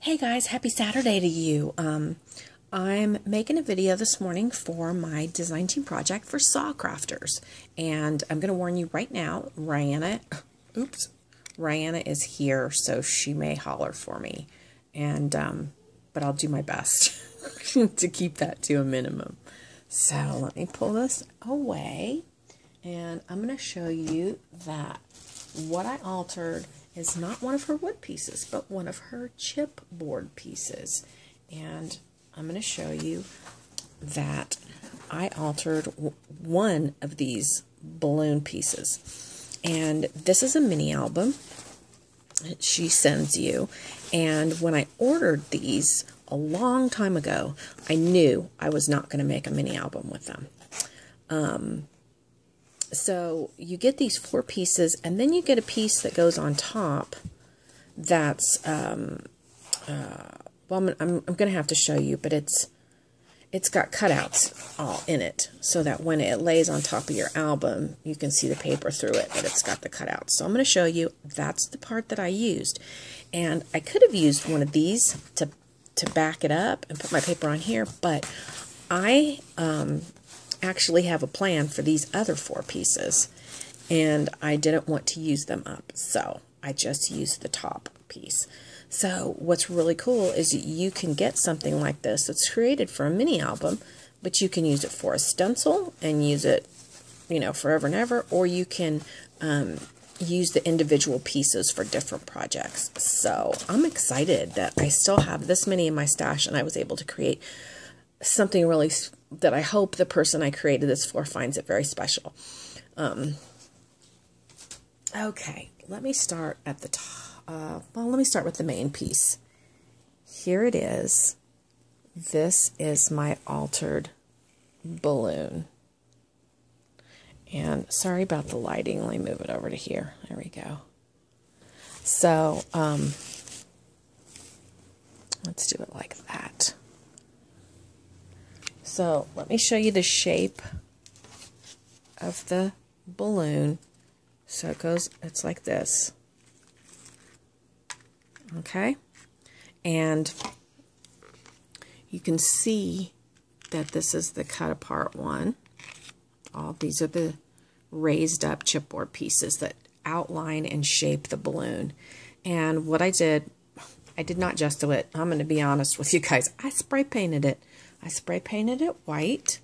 Hey guys, happy Saturday to you. I'm making a video this morning for my design team project for SaCrafters. And I'm going to warn you right now, Rina is here, so she may holler for me. And, but I'll do my best to keep that to a minimum. So let me pull this away. And I'm going to show you that what I altered is not one of her wood pieces, but one of her chipboard pieces. And I'm going to show you that I altered one of these balloon pieces. And this is a mini album that she sends you. And when I ordered these a long time ago, I knew I was not going to make a mini album with them. So you get these 4 pieces, and then you get a piece that goes on top that's, well, I'm going to have to show you, but it's got cutouts all in it, so that when it lays on top of your album, you can see the paper through it, but it's got the cutouts. So I'm going to show you, that's the part that I used. And I could have used one of these to back it up and put my paper on here, but I actually have a plan for these other 4 pieces, and I didn't want to use them up, so I just used the top piece. So what's really cool is you can get something like this that's created for a mini album, but you can use it for a stencil and use it, you know, forever and ever, or you can use the individual pieces for different projects. So I'm excited that I still have this many in my stash, and I was able to create something really that I hope the person I created this for finds it very special. Okay, let me start at the top. Well, let me start with the main piece. Here it is. This is my altered balloon. And sorry about the lighting. Let me move it over to here. There we go. So, let's do it like that. So let me show you the shape of the balloon. So it's like this. Okay? And you can see that this is the cut apart one. All these are the raised up chipboard pieces that outline and shape the balloon. And what I did not just do it. I'm going to be honest with you guys. I spray painted it. I spray painted it white,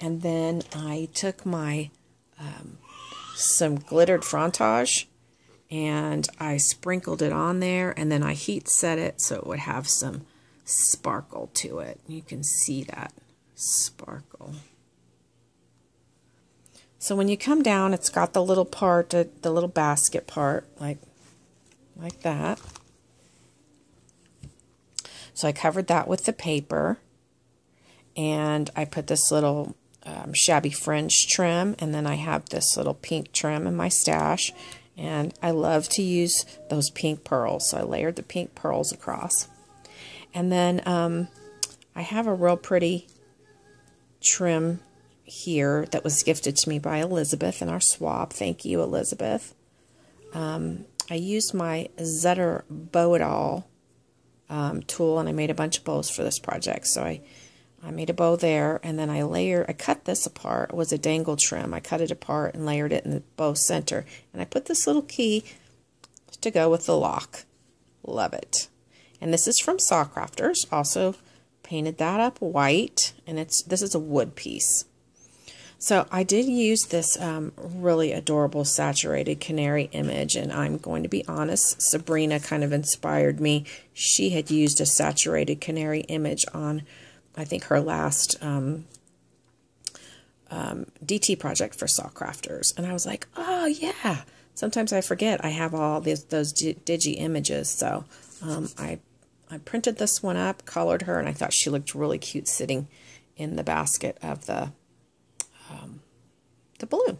and then I took my some glittered frontage, and I sprinkled it on there, and then I heat set it so it would have some sparkle to it. You can see that sparkle. So when you come down, it's got the little part, the little basket part, like that. So I covered that with the paper. And I put this little shabby fringe trim, and then I have this little pink trim in my stash. And I love to use those pink pearls, so I layered the pink pearls across. And then I have a real pretty trim here that was gifted to me by Elizabeth in our swap. Thank you, Elizabeth. I used my Zetter Bow It All tool, and I made a bunch of bows for this project. So I made a bow there, and then I cut this apart. It was a dangle trim. I cut it apart and layered it in the bow center. And I put this little key to go with the lock. Love it. And this is from SaCrafters. Also painted that up white, and this is a wood piece. So I did use this really adorable saturated canary image, and I'm going to be honest, Sabrina kind of inspired me. She had used a saturated canary image on, I think, her last DT project for SaCrafters. And I was like, oh, yeah. Sometimes I forget I have all those digi images. So I printed this one up, colored her, and I thought she looked really cute sitting in the basket of the balloon.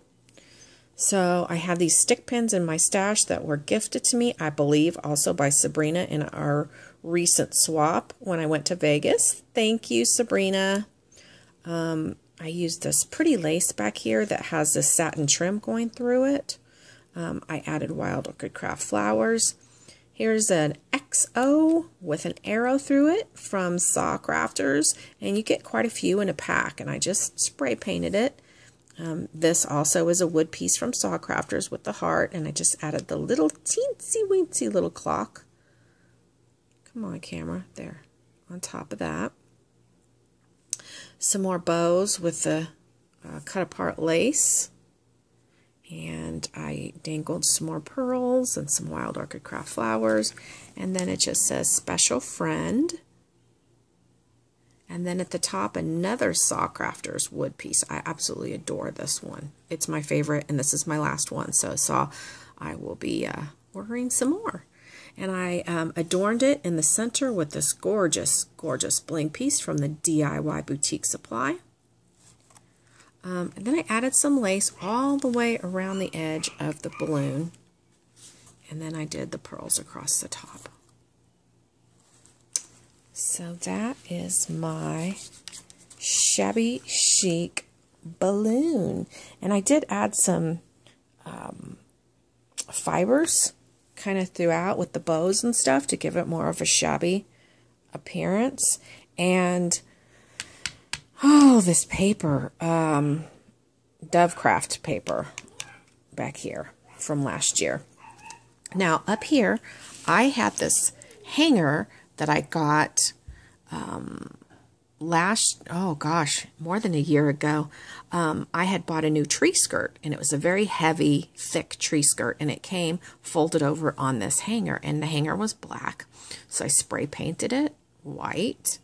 So I have these stick pins in my stash that were gifted to me, I believe, also by Sabrina in our recent swap when I went to Vegas. Thank you, Sabrina. I used this pretty lace back here that has this satin trim going through it. I added wild orchid craft flowers, Here's an XO with an arrow through it from SaCrafters, and you get quite a few in a pack, and I just spray painted it. This also is a wood piece from SaCrafters with the heart, and I just added the little teensy-weensy little clock. Come on, camera. There, on top of that. Some more bows with the cut-apart lace. And I dangled some more pearls and some wild orchid craft flowers. And then it just says special friend. And then at the top, another SaCrafters wood piece. I absolutely adore this one. It's my favorite, and this is my last one. So I will be ordering some more. And I adorned it in the center with this gorgeous, gorgeous bling piece from the DIY Boutique Supply. And then I added some lace all the way around the edge of the balloon. And then I did the pearls across the top. So that is my shabby chic balloon. And I did add some fibers kind of throughout with the bows and stuff to give it more of a shabby appearance. And oh, this paper, Dovecraft paper back here from last year. Now, up here, I had this hanger that I got more than a year ago. I had bought a new tree skirt, and it was a very heavy, thick tree skirt, and it came folded over on this hanger, and the hanger was black. So I spray painted it white.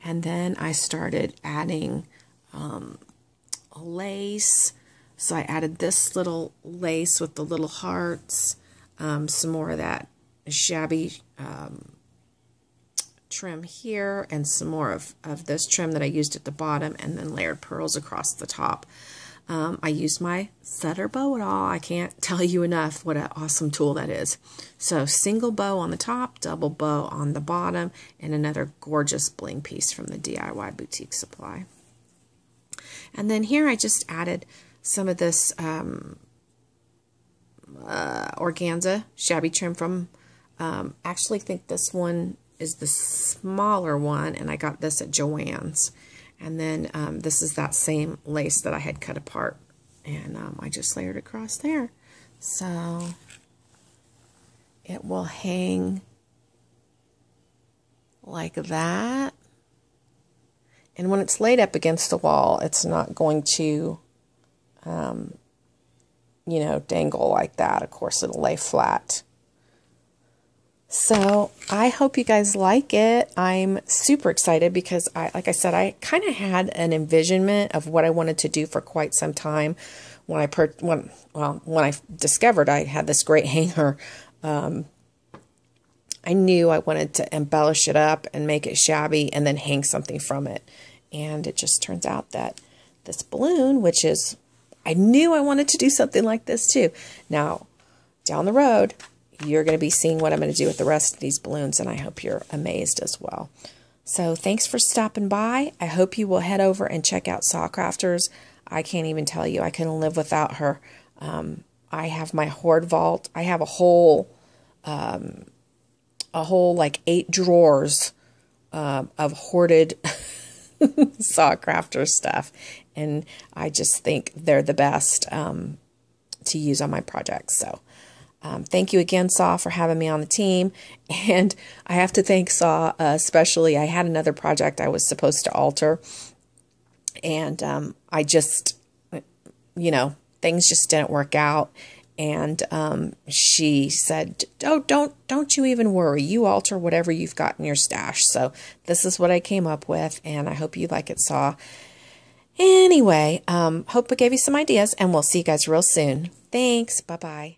And then I started adding lace. So I added this little lace with the little hearts, some more of that shabby trim here, and some more of this trim that I used at the bottom, and then layered pearls across the top. I used my setter bow at all. I can't tell you enough what an awesome tool that is. So single bow on the top, double bow on the bottom, and another gorgeous bling piece from the DIY Boutique Supply. And then here I just added some of this organza shabby trim from, actually think this one is the smaller one, and I got this at Joann's. And then this is that same lace that I had cut apart, and I just layered across there. So it will hang like that. And when it's laid up against the wall, it's not going to, you know, dangle like that. Of course, it'll lay flat. So I hope you guys like it. I'm super excited because like I said, I kind of had an envisionment of what I wanted to do for quite some time. When I discovered I had this great hanger, I knew I wanted to embellish it up and make it shabby and then hang something from it. And it just turns out that this balloon, which is, I knew I wanted to do something like this too. Now, down the road, you're going to be seeing what I'm going to do with the rest of these balloons, and I hope you're amazed as well. So thanks for stopping by. I hope you will head over and check out SaCrafters. I can't even tell you. I couldn't live without her. I have my hoard vault. I have a whole like 8 drawers of hoarded SaCrafters stuff, and I just think they're the best to use on my projects. So thank you again, Sa, for having me on the team. And I have to thank Sa especially. I had another project I was supposed to alter, and I just, you know, things just didn't work out. And she said, "Oh, don't you even worry. You alter whatever you've got in your stash." So this is what I came up with, and I hope you like it, Sa. Anyway, hope I gave you some ideas, and we'll see you guys real soon. Thanks. Bye-bye.